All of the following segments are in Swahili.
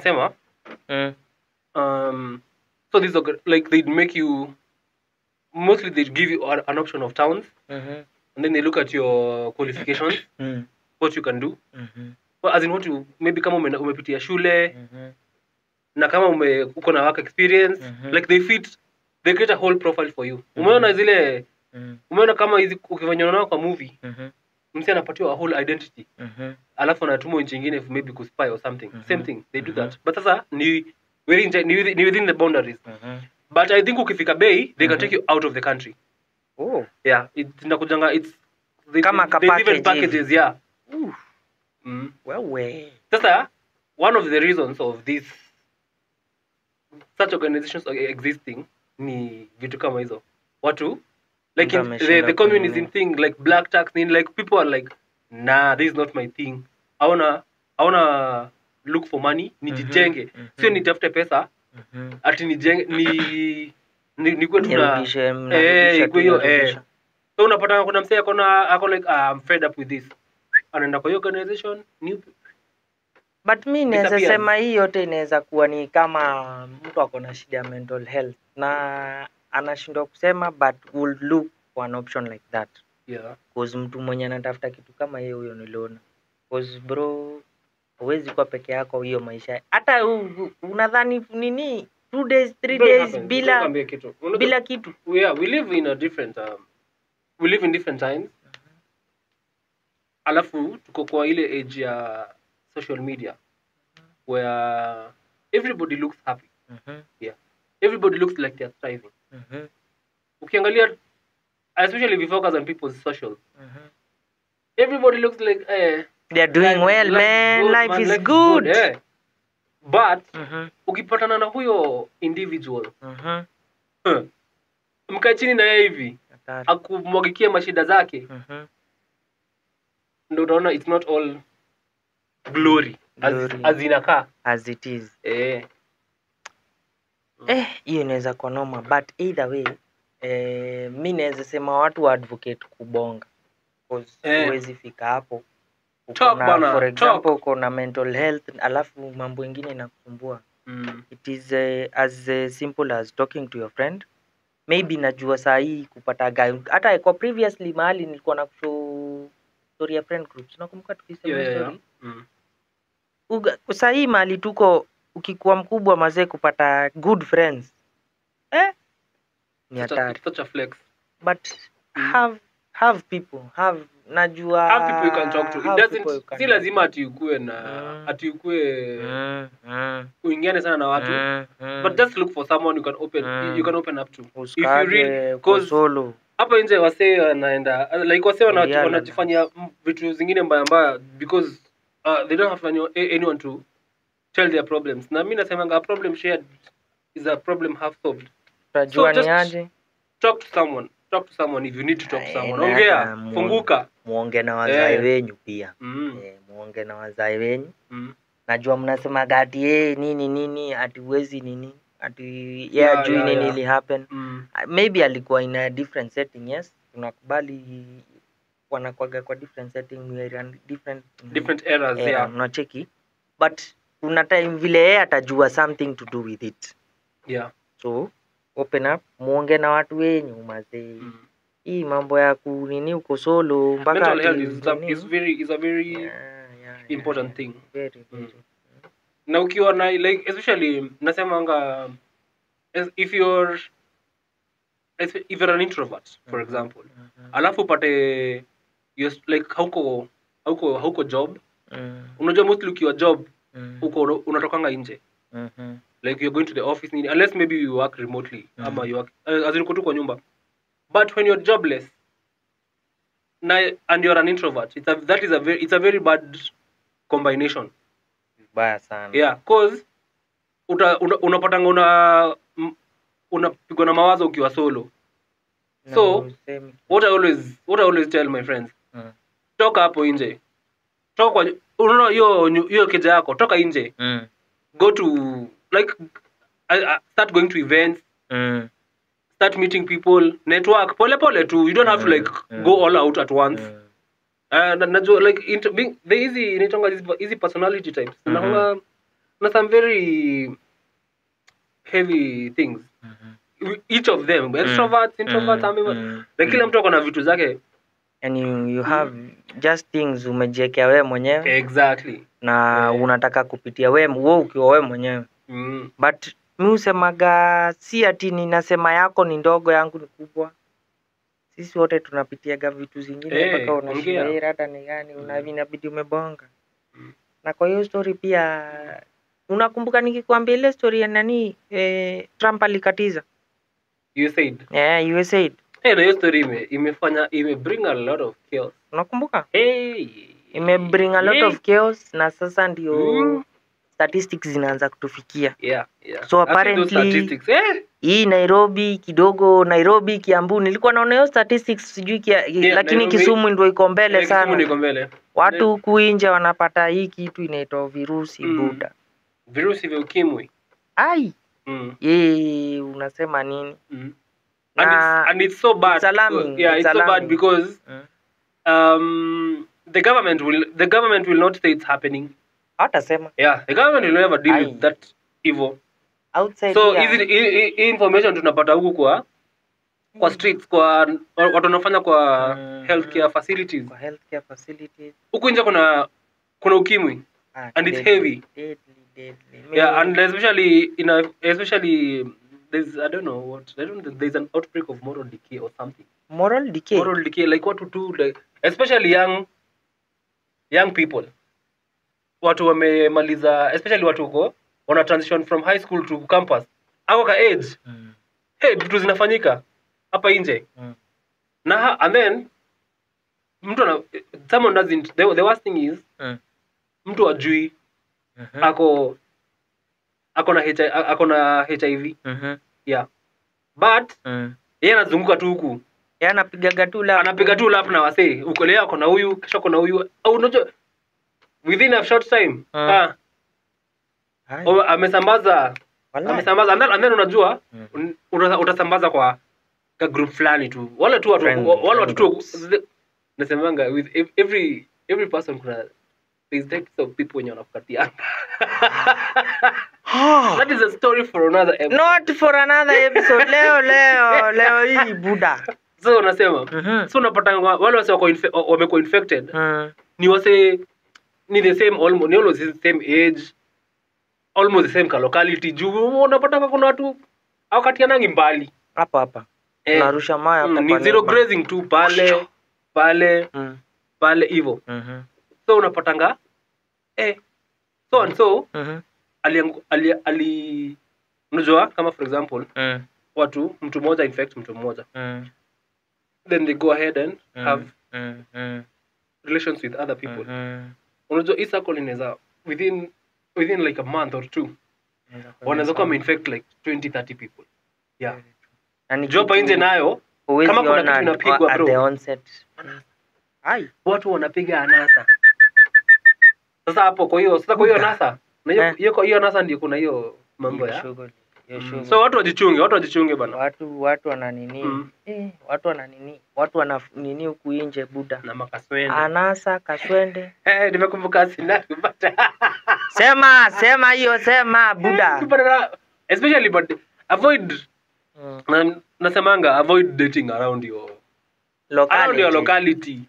wanasema so these are like they'd make you mostly they'd give you an option of towns and then they look at your qualifications what you can do well, as in what you maybe kama umepitia shule na kama uko na work experience like they create a whole profile for you umeona zile umeona kama hizi ukifanya nao kwa movie msi anapatiwa a whole identity alafu anatumwa nchi nyingine maybe kuspy or something same thing they do that but sasa ni within the boundaries but I think ukifika Bay they can take you out of the country yeah inakujanga it's kama they even packages yeah wewe sasa one of the reasons of this such organizations existing ni vitu kama hizo watu like in the communism thing like black tax thing like people are like nah this is not my thing I wanna look for money nijijenge sio nitafute pesa ati nijenge ni kwetu na kwa hiyo so unapata kuna msee ako like I'm fed up with this anaenda kwa hiyo organization new but mimi naweza sema hii yote inaweza kuwa ni kama mtu ako na shida ya mental health na anashindwa kusema but will look for an option like that yeah cause mtu mwenye anatafuta kitu kama yeye huyo niliona cause bro huwezi kuwa peke yako hiyo maisha hata unadhani nini 2 days 3 days bila kitu yeah we live in different times alafu tuko kwa ile age ya social media where everybody looks happy yeah everybody looks like they're thriving ukiangalia especially if you focus on people's socials everybody looks like they're doing well man life is good yeah. But ukipatana na huyo individual mkae chini na yeye hivi akumwagikia mashida zake ndio unaona it's not all glory. As inakaa as it is hiyo inaweza kuwa noma but either way mimi naweza sema watu wa advocate kubonga because huwezi fika hapo for example uko na mental health alafu mambo mengine inakusumbua it is as simple as talking to your friend maybe najua saa hii kupata guy hata kwa previously mahali nilikuwa na show story ya friend groups nakumbuka tukisema story saa hii mahali tuko ukikuwa mkubwa mazee kupata good friends ni hatari such a flex but have people najua have people you can talk to it doesn't si lazima ati ukue na ati ukue uingiane sana na watu but just look for someone you can open up to if you read cause hapa nje wasee wanaenda like wasee wanajifanyia vitu zingine mbaya because they don't have anyone to tell their problems na mimi nasema a problem shared is a problem half solved so just talk to someone if you need to talk to someone ongea funguka muonge na wazazi wenyu pia muonge na wazazi wenyu najua mnasema gati nini ati uwezi nini ati ajui nini ili happen maybe alikuwa in a different setting yes tunakubali wanakuaga kwa different setting we are in different eras unacheki but kuna time vile yeye atajua something to do with it so open up muonge na watu wenyu mazee hii mambo ya kunini uko solo mpaka mental health is a very important thing very na ukiwa na like especially nasemanga if you're an introvert for example alafu upate like hauko job unajua mostly ukiwa job uko unatokanga nje like you're going to the office unless maybe you work remotely ama you work as in kwa nyumba but when you're jobless and you're an introvert it's a very bad combination baya sana yeah cause unapatanga unapigwa na mawazo ukiwa solo so what I always tell my friends toka hapo nje toka unaona hiyo keja yako toka nje go to like start going to events start meeting people network pole tu you don't have to like go all out at once najua like the easy inatonga easy personality types some very heavy things. Each of them, extroverts, introverts, like kila mtu akona vitu zake. And you have just things umejiwekea wewe mwenyewe. Exactly. Na unataka kupitia wewe ukiwa wewe mwenyewe. But mimi usemaga si ati ninasema yako ni ndogo yangu ni kubwa. Sisi wote tunapitiaga vitu zingine mpaka unashindwa rada ni gani, inabidi umebonga. Na kwa hiyo story pia unakumbuka nikikwambia ile story ya nani Trump alikatiza? USAID. USAID. Na hiyo story bring a lot of chaos. Unakumbuka? Bring a lot of chaos na sasa ndio statistics zinaanza kutufikia. So apparently hii Nairobi kidogo, Nairobi, Kiambu nilikuwa naona hiyo statistics sijui lakini Nairobi, Kisumu ndio iko mbele sana. Kisumu iko mbele. Watu huku nje wanapata hii kitu inaitwa virusi buda. Virusi vya ukimwi. Ai. Unasema nini? And it's so bad. It's alarming. It's so bad because the government will not say it's happening. Hawatasema. The government will never deal with that evil. Outside so hii information tunapata huku kwa streets, kwa watu wanafanya kwa healthcare facilities. Huku nje kuna ukimwi and it's heavy. Deadly. And especially there's there's an outbreak of moral decay or something. Moral decay like what to do, like especially young people. Watu wamemaliza, especially watu huko wana transition from high school to campus. Ako ka age. Vitu zinafanyika hapa nje. And then someone doesn't, the worst thing is mtu ajui ako na HIV. But yeye anazunguka tu huku. Yeye anapiga tu lap na wasee. Uko leo ako na huyu, kesho ako na huyu. Au unajua within a short time amesambaza and then unajua utasambaza kwa group fulani tu. Wale watu tu nasemanga with every person kuna there's types of people wenye wanafukatia. That is a story for another episode. Not for another episode. Leo hii buda. So unasema so unapata wale wase wamekuwa infected ni wase ni the same, almost the same age, almost the same locality. Juu unapata kuna watu hawakatianangi mbali hapa unarusha maya hapa ni zero grazing tu pale hivyo. So unapatanga so and so ali unajua kama for example mtu mmoja infect mtu mmoja, then they go ahead and have relations with other people. Unajua hii circle inaweza within like a month or two wanaweza kama infect like 20-30 people. Jopa nje nayo kama kuna kitu inapigwa bro. Watu wanapiga anasa. Sasa hapo kwa hiyo anasa na hiyo anasa ndio kuna hiyo mambo ya so watu wajichunge bana. Watu wana nini? Watu wana nini huku nje buda? Na makaswende. Anasa, kaswende. Nimekumbuka scenario but sema hiyo buda. Especially but avoid nasemanga avoid dating around your locality.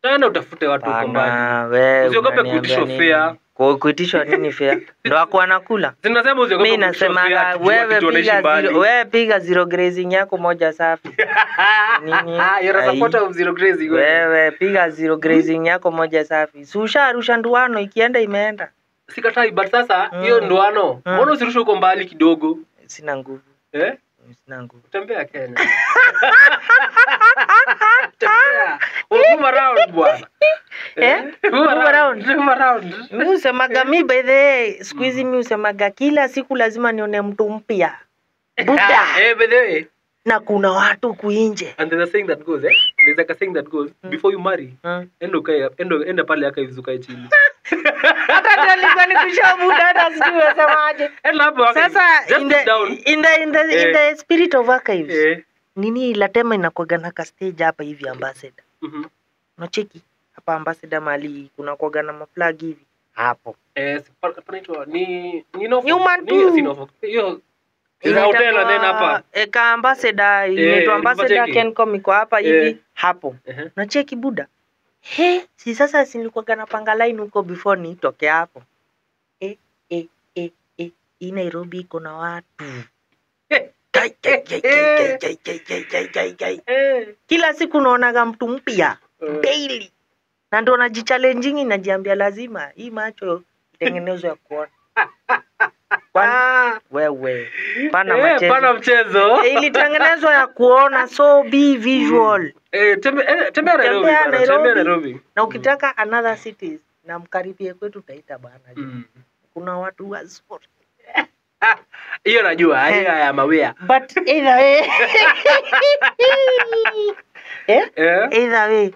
Tena utafute watu huko mbali. Usiogope kuitishwa fair. Kuitishwa nini fair? Ndio wako anakula. Zinasema usiogope kuitishwa fair. Wewe piga zero grazing yako moja safi. Nini? You're a supporter of zero grazing. Wewe piga zero grazing yako moja safi. Susha rusha nduano ikienda imeenda. Sikatai but sasa hiyo nduano. Mbona usirushe huko mbali kidogo? Sina nguvu. Sina nguvu. Tembea Kenya. Tembea. Move around bwana. Move around. Mimi usemaga mi by the way, siku hizi mimi usemaga kila siku lazima nione mtu mpya. Buda. By the way. Na kuna watu kuinje. And there's a saying that goes, there's like a saying that goes, before you marry, enda pale aka izukae chini. Hata ndio nikushia buda hata sijui wasemaje. Sasa in the spirit of archives. Nini Latema inakuaga na ka stage hapa hivi ambassador. Unacheki hapa ambassador mali kuna kuaga na maflag hivi. hapo. Panaitwa ni Human tu. Hiyo hotel and then hapa. Eka ambassador, inaitwa ambassador Kencom iko hapa hivi hapo. Unacheki buda. Si sasa nilikuwa napanga line huko before nitoke hapo. Hii Nairobi iko na watu. Kila siku naonaga mtu mpya daily. Na ndo najichallenging najiambia lazima hii macho itengenezwe ya kuona. Wewe pana mchezo. Ilitengenezwa ya kuona, so be visual. Tembea Nairobi. Na ukitaka another cities na mkaribie kwetu Taita bana. Kuna watu wazuri. Hiyo najua, hiyo ya mawea. But either way. Either way.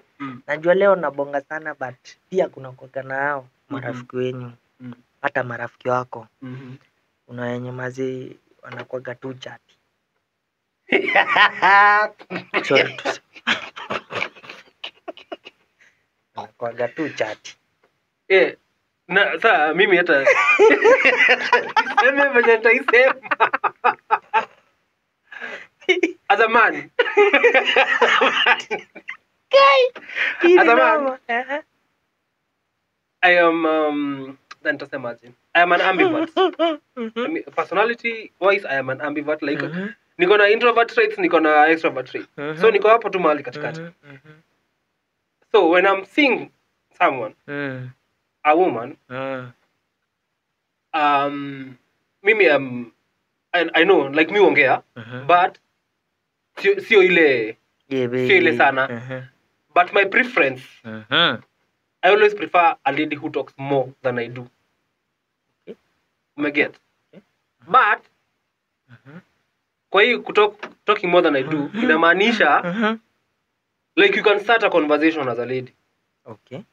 Najua leo nabonga sana but pia kuna kwa nao marafiki wenyu. Hata marafiki wako. Kuna wenye mazi wanakuaga tu chati. Wanakuaga tu chati. Na saa mimi hata sema venye nitaisema. As a man. As a man. I am I am an ambivert. Personality wise I am an ambivert, like niko na introvert traits, niko na extrovert traits. So niko hapo tu mahali katikati. So when I'm seeing someone, a woman, mimi I know like mi ongea, but sio ile sana. But my preference, I always prefer a lady who talks more than I do. Umeget? But kwa hiyo talking more than I do inamaanisha like you can start a conversation as a lady. Okay.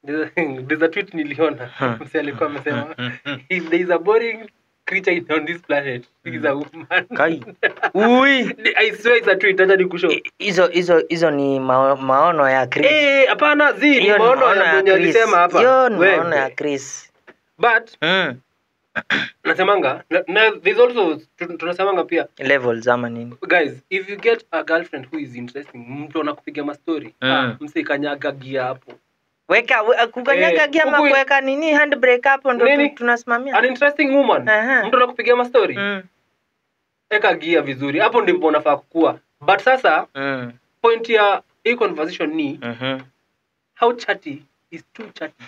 There's a tweet niliona. Msee alikuwa amesema if there is a boring creature on this planet, it is a woman. Kai. Ui. I swear it's a tweet, acha nikushow. Hizo ni maono ya Chris. Hapana ni maono ya mwenye alisema hapa. Hiyo ni maono ya Chris. But nasemanga na there's also tunasemanga pia levels ama nini. Guys, if you get a girlfriend who is interesting, mtu anakupiga ma story, msikanyaga gia hapo. Weka kukanyaga gia ama kuweka nini handbrake hapo ndo tunasimamia. An interesting woman. Mtu anakupiga ma story. Eka gia vizuri. Hapo ndipo unafaa kukua. But sasa point ya hii conversation ni how chatty is too chatty.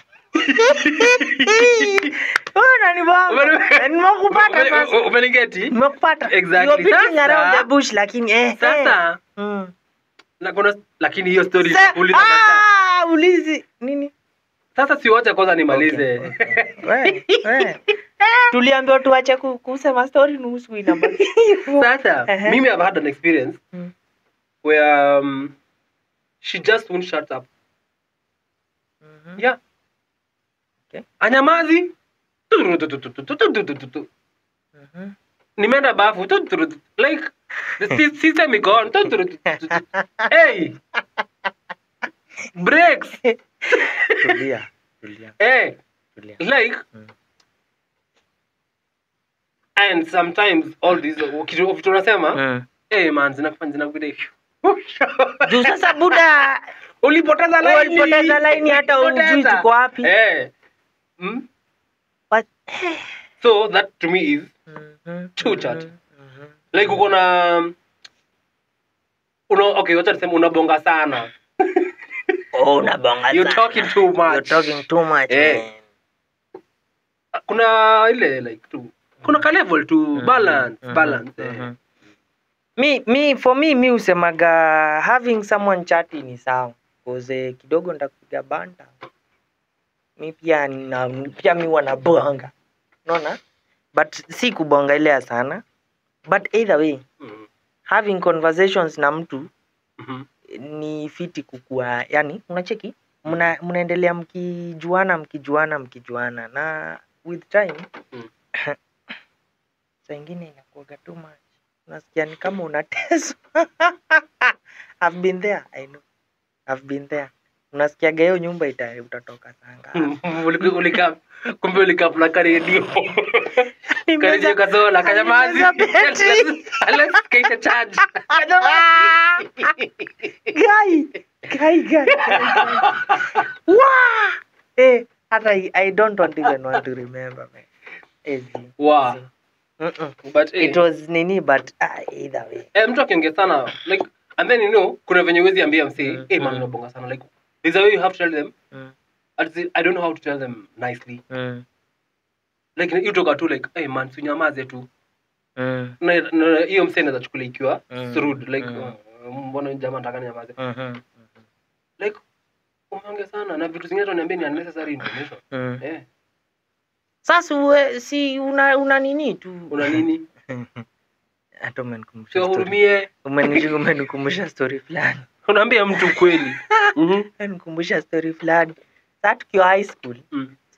Nani baba? Nimekupata sasa. Umenigeti? Nimekupata. Exactly. You're beating around the bush lakini sasa. Na kuna lakini hiyo story uliza ulizi nini? Sasa siwache kwanza nimalize. Wewe. Tuliambiwa tuache kusema story nusu inabaki. Sasa mimi have had an experience where she just won't shut up. Yeah. Okay. Anyamazi. Nimeenda bafu. Like the system is gone. Hey. Breaks. Tulia. Hey. Like and sometimes all these kitu tunasema man zinakufanya vile. Juu sasa buda ulipoteza line hata hujui tuko wapi. But so that to me is too chat. Like uko na okay, wacha tuseme unabonga sana. Unabonga sana. You're talking too much. You're talking too much. Kuna ile like tu. Kuna ka level to balance. For me usemaga having someone chatting ni sawa. Cause kidogo nitakupiga banda. Mi pia mi wanabonga. Unaona? But si kubonga ile sana. But either way, having conversations na mtu ni fiti kukua, yani unacheki mnaendelea mkijuana na with time saa ingine inakuwa too much. Unasikia ni kama unateswa. I've been there, I know. I've been there. Unasikia hiyo nyumba utatoka sanga. Ulika kumbe ulika na radio. Karibu kazola kanyamazi. Let's get a charge. Guy. Wow. I don't even want to remember, man. Wow. But it was nini, but either way. Mtu akiongea sana like, and then you know kuna venye wezi ambia msee man unabonga sana like there's a way you have to tell them. I don't know how to tell them nicely. Like you talk to like hey man sunyamaze tu. Na hiyo msee anaweza chukua ikiwa rude like mbona jamaa anataka nyamaze. Like umeongea sana na vitu zingine tunaniambia ni unnecessary information. Sasa si una nini tu. Una nini? Hata umenikumbusha. Sio hurumie. Umenikumbusha story fulani. Unaambia mtu kweli. Nikumbusha story fulani. Sasa tukiwa high school.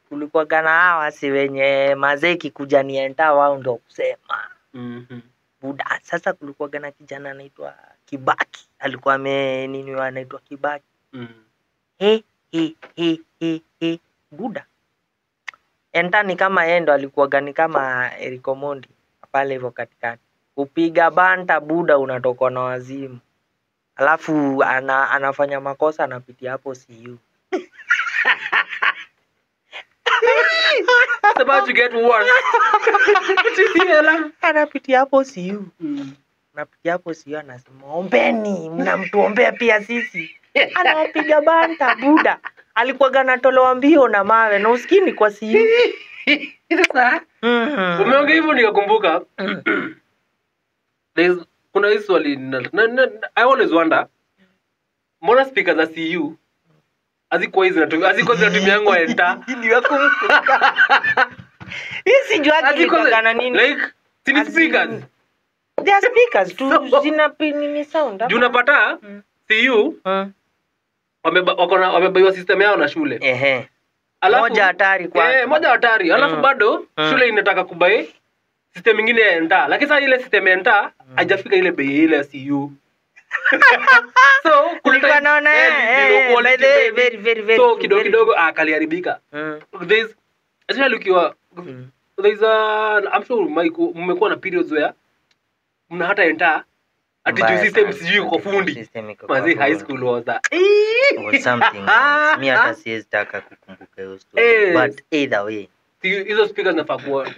Kulikuwa gana hawa si wenye mazeki kuja nienda wao ndio kusema. Buda sasa kulikuwa gana kijana anaitwa Kibaki. Alikuwa nini anaitwa Kibaki. Buda. Entani kama yeye ndo alikuwa gani kama Eric Omondi pale hivyo katikati. Upiga banta buda unatoka na wazimu. Alafu anafanya makosa anapitia hapo CU. It's about to get worse. Anapitia hapo CU. Anapitia hapo CU anasema ombeni, mnamtuombea pia sisi. Anapiga banta buda. Alikuwa ganatolewa mbio na mawe na usikini kwa CU. Sasa umeongea hivyo nikakumbuka. Kuna hii swali I always wonder mbona speaker za CU aziko zinatumia yangu enta niliwakumbuka. Hizi jua kilitokana nini? Like tini speakers. They are speakers tu zinapini sound. Juu unapata CU wamebaiwa system yao na shule. Alafu moja hatari kwanza. Moja hatari. Alafu bado shule inataka kubai system nyingine ya enta. Lakini sasa ile system ya enta haijafika ile bei ile ya CU. So kulikuwa naona very so kidogo akaliharibika. There's especially ukiwa there's I'm sure mmekuwa na periods where mna hata enta ati system sijui kwa fundi. Mazi high school was that. Was something. Mimi hata siwezi taka kukumbuka hiyo story. But either way. Hizo speakers nafaa kuwa.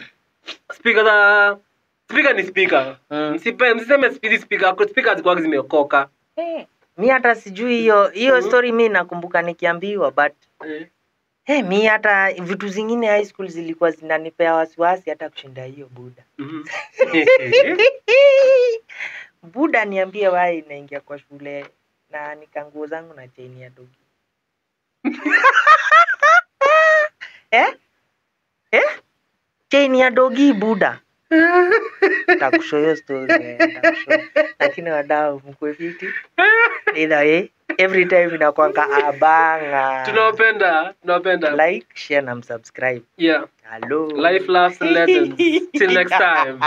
Speaker ni speaker. Msiseme speakers kwa zimeokoka. Mimi hata sijui hiyo story mimi nakumbuka nikiambiwa but mimi hata vitu zingine high school zilikuwa zinanipea wasiwasi hata kushinda hiyo buda. Buda niambie wai naingia kwa shule na nikanguo zangu na chain ya dogi. Chain ya dogi buda. Takushow hiyo story. Lakini wadau mkwe fiti. Either every time inakuanga abanga. Tunawapenda. Like, share na subscribe. Yeah. Hello. Life, laughs and legends. Till next time.